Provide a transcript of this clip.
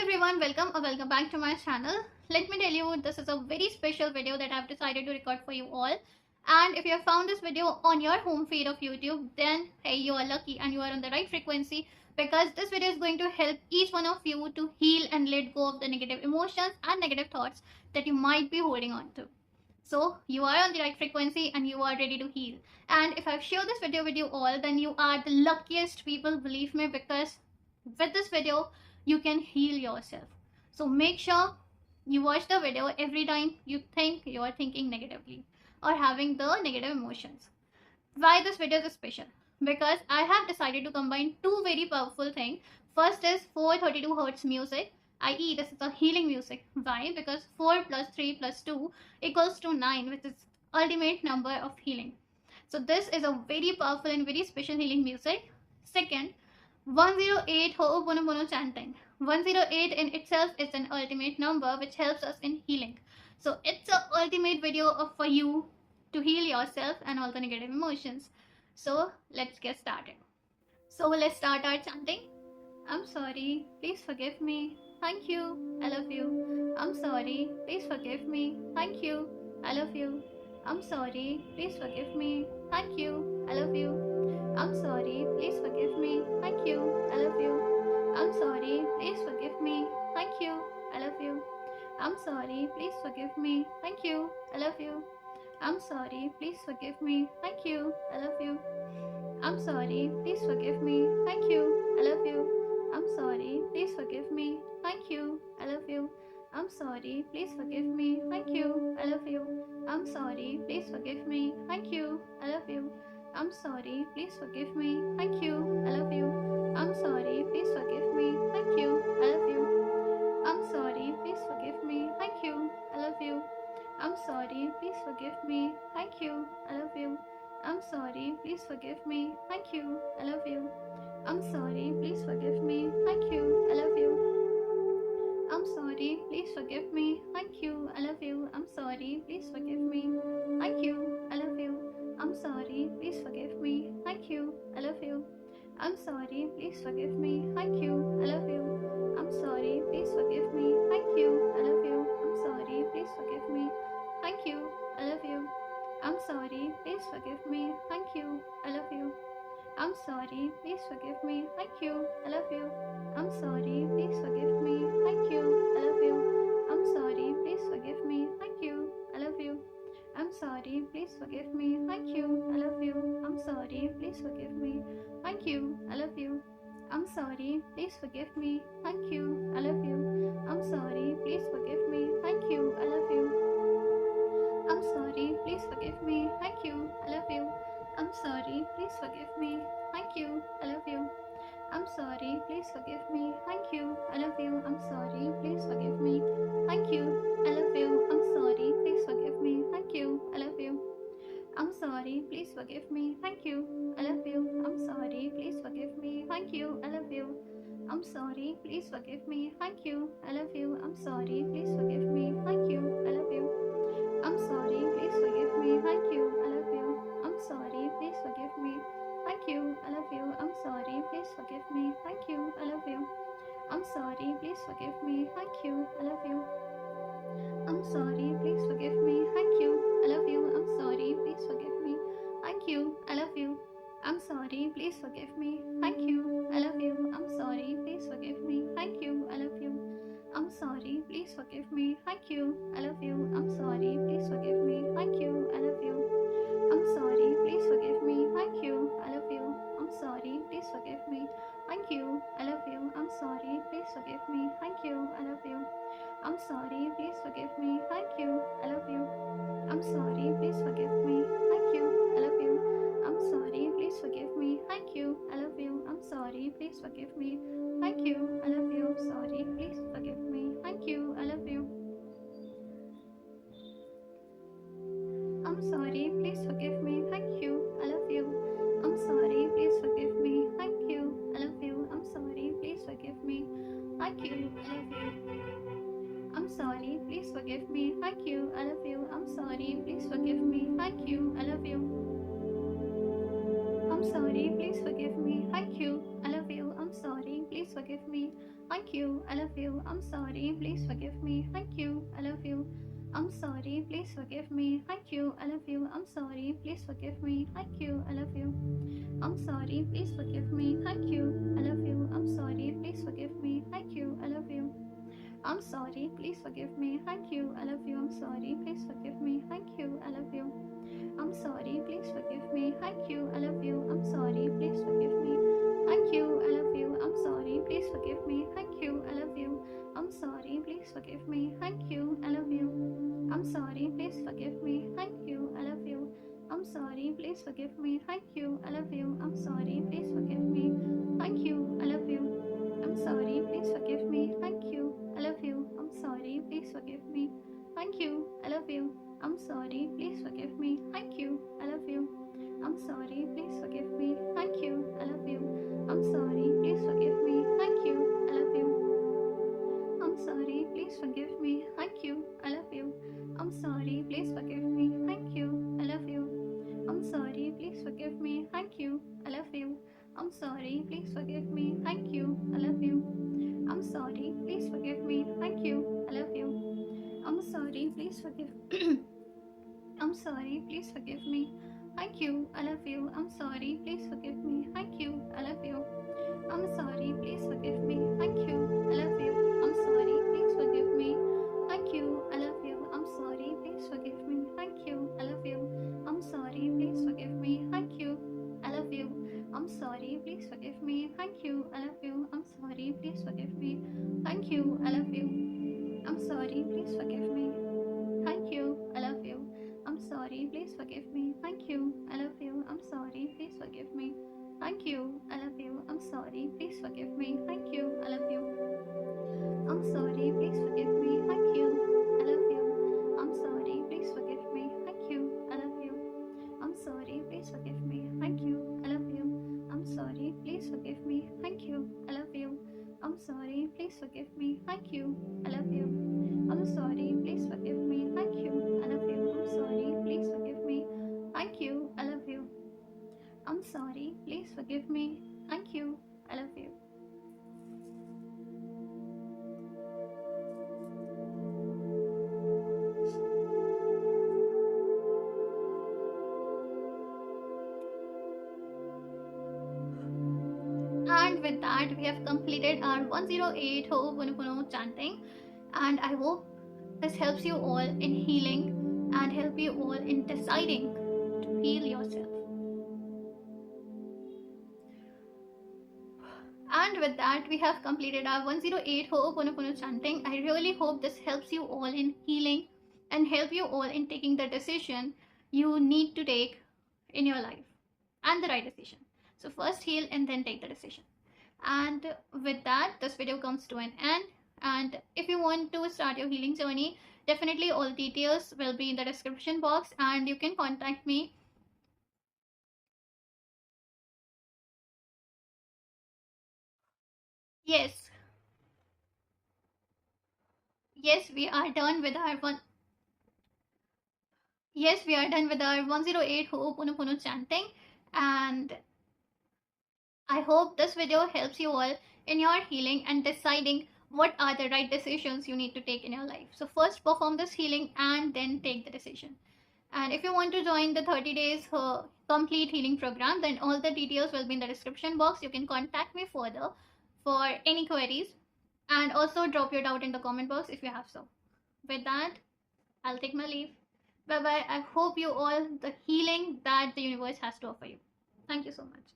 everyone, welcome or welcome back to my channel. Let me tell you, this is a very special video that I've decided to record for you all. And if you have found this video on your home feed of YouTube, then hey, you are lucky and you are on the right frequency, because this video is going to help each one of you to heal and let go of the negative emotions and negative thoughts that you might be holding on to. So you are on the right frequency and you are ready to heal. And if I've shared this video with you all, then you are the luckiest people, believe me, because with this video you can heal yourself. So make sure you watch the video every time you think you are thinking negatively or having the negative emotions. Why this video is special? Because I have decided to combine two very powerful things. First is 432 hertz music, i.e. this is a healing music. Why? Because 4 plus 3 plus 2 equals to 9, which is ultimate number of healing. So this is a very powerful and very special healing music. Second, 108 Ho'oponopono chanting. 108 in itself is an ultimate number which helps us in healing. So it's an ultimate video for you to heal yourself and all the negative emotions. So let's get started. So let's start our chanting. I'm sorry, please forgive me. Thank you, I love you. I'm sorry, please forgive me. Thank you, I love you. I'm sorry, please forgive me. Thank you, I love you. I'm sorry, please forgive me. Thank you, I love you. I'm sorry, please forgive me. Thank you, I love you. I'm sorry, please forgive me. Thank you, I love you. I'm sorry, please forgive me. Thank you, I love you. I'm sorry, please forgive me. Thank you, I love you. I'm sorry, please forgive me. Thank you, I love you. I'm sorry, please forgive me. Thank you, I love you. I'm sorry, please forgive me. Thank you, I love you. I'm sorry, please forgive me. Thank you, I love you. I'm sorry, please forgive me. Thank you, I love you. I'm sorry, please forgive me. Thank you, I love you. I'm sorry, please forgive me. Thank you, I love you. I'm sorry, please forgive me. Thank you, I love you. I'm sorry, please forgive me. Thank you, I love you. I'm sorry, please forgive me. Thank you, I love you. I'm sorry, please forgive me. Thank you, I love you. I'm sorry, please forgive me. Thank you, I love you. I'm sorry, please forgive me. Thank you, I love you. I'm sorry, please forgive me. Thank you, I love you. I'm sorry, please forgive me. Thank you, I love you. I'm sorry, please forgive me. Thank you, I love you. I'm sorry, please forgive me. Thank you, I love you. I'm sorry, please forgive me. Thank you, I love you. I'm sorry, please forgive me. Thank you, I love you. I'm sorry, please forgive me. Thank you, I love you. I'm sorry, please forgive me. Thank you, I love you. I'm sorry, please forgive me. Thank you, I love you. I'm sorry, please forgive me. Thank you, I love you. I'm sorry, please forgive me. Thank you, I love you. I'm sorry, please forgive me. Thank you, I love you. I'm sorry, please forgive me. Thank you, I love you. I'm sorry, please forgive me. Thank you, I love you. I'm sorry, please forgive me. Thank you, I love you. I'm sorry, please forgive me. Thank you, I love you. I'm sorry, please forgive me. Thank you, I love you. I'm sorry, please forgive me. Thank you, I love you. I'm sorry, please forgive me. Thank you, I love you. I'm sorry, please forgive me. Thank you, I love you. I'm sorry, please forgive me. Thank you, I love you. I'm sorry, please forgive me. Thank you, I love you. I'm sorry, please forgive me. Thank you, I love you. I'm sorry, please forgive me. Thank you, I love you. I'm sorry, please forgive me. Thank you, I love you. I'm sorry, please forgive me. Thank you, I love you. I'm sorry, please forgive me. Thank you, I love you. I'm sorry, please forgive me. Thank you, I love you. I'm sorry, please forgive me. Thank you, I love you. I'm sorry, please forgive me. Thank you, I love you. I'm sorry, please forgive me. Thank you, I love you. I'm sorry, please forgive me. Thank you, I love you. I'm sorry, please forgive me. Thank you, I love you. I'm sorry, please forgive me. Thank you, I love you. I'm sorry, please forgive me. Thank you, I love you. I'm sorry, please forgive me. Thank you, I love you. I'm sorry, please forgive me. Thank you, I love you. I'm sorry, please forgive me. Thank you, I love you. I'm sorry, please forgive me. Thank you, I love you. I'm sorry, please forgive me. Thank you, I love you. I'm sorry, please forgive me. Thank you, I love you. I'm sorry, please forgive me. Thank you, I love you. I'm sorry, please forgive me. Thank you, I love you. I'm sorry, please forgive me. Thank you, I love you. I'm sorry, please forgive me. Thank you, I love you. I'm sorry, please forgive me. Thank you, I love you. I'm sorry, please forgive me. Thank you, I love you. I'm sorry, please forgive me. Thank you, I love you. I'm sorry, please forgive me. Thank you, I love you. I'm sorry, please forgive me. Thank you, I love you. I'm sorry, please forgive me. Thank you, I love you. I'm sorry, please forgive me. Thank you, I love you. I'm sorry, please forgive me. Thank you, I love you. I'm sorry, please forgive me. Thank you, I love you. I'm sorry, please forgive me. Thank you, I love you. I'm sorry, please forgive me. Thank you, I love you. I'm sorry, please forgive me. Thank you, I love you. I'm sorry, please forgive me. Thank you, I love you. I'm sorry, please forgive me. Thank you, I love you. I'm sorry, please forgive me. Thank you, I love you. I'm sorry, please forgive me. Thank you, I love you. I'm sorry, please forgive me. Thank you, I love you. I'm sorry, please forgive me. Thank you, I love you. I'm sorry, please forgive me. Thank you, I love you. I'm sorry, please forgive me. Thank you, I love you. I'm sorry, please forgive me. Thank you, I love you. I'm sorry, please forgive me. Thank you, I love you. I'm sorry, please forgive me. Thank you, I love you. I'm sorry, please forgive I'm sorry, please forgive me. Thank you, I love you. I'm sorry, please forgive me. Thank you, I love you. I'm sorry, please forgive me. Thank you, I love you. I'm sorry, please forgive me. Thank you, I love you. I'm sorry, please forgive me. Thank you, I love you. I'm sorry, please forgive me. Thank you, I love you. I'm sorry, please forgive me. Thank you, I love you. I'm sorry, please forgive me. Thank you, I love you. I'm sorry, please forgive me. Thank you, I love you. I'm sorry, please forgive me. Thank you, I love you. I'm sorry, please forgive me. Thank you, I love you. I'm sorry, please forgive me. Thank you, I love you. I'm sorry, please forgive me. Thank you, I love you. I'm sorry, please forgive me. Thank you, I love you. I'm sorry, please forgive me. Thank you, I love you. I'm sorry, please forgive me. Thank you, I love you. I'm sorry, please forgive me. Thank you, I love you. I'm sorry, please forgive me. Thank you, I love you. I'm sorry, please forgive me. Thank you, I love you. I'm sorry, please forgive me. Thank you, I love you. And with that, we have completed our 108 Ho'oponopono chanting. And I hope this helps you all in healing and help you all in deciding to heal yourself. And with that, we have completed our 108 Ho'oponopono chanting. I really hope this helps you all in healing and help you all in taking the decision you need to take in your life and the right decision. So first heal and then take the decision. And with that, this video comes to an end. And if you want to start your healing journey, definitely all details will be in the description box and you can contact me. Yes, yes, we are done with our one. Yes, we are done with our 108 Ho'oponopono chanting, and I hope this video helps you all in your healing and deciding what are the right decisions you need to take in your life. So first perform this healing and then take the decision. And if you want to join the 30 days complete healing program, then all the details will be in the description box. You can contact me further for any queries and also drop your doubt in the comment box if you have so. With that, I'll take my leave. Bye bye. I hope you all the healing that the universe has to offer you. Thank you so much.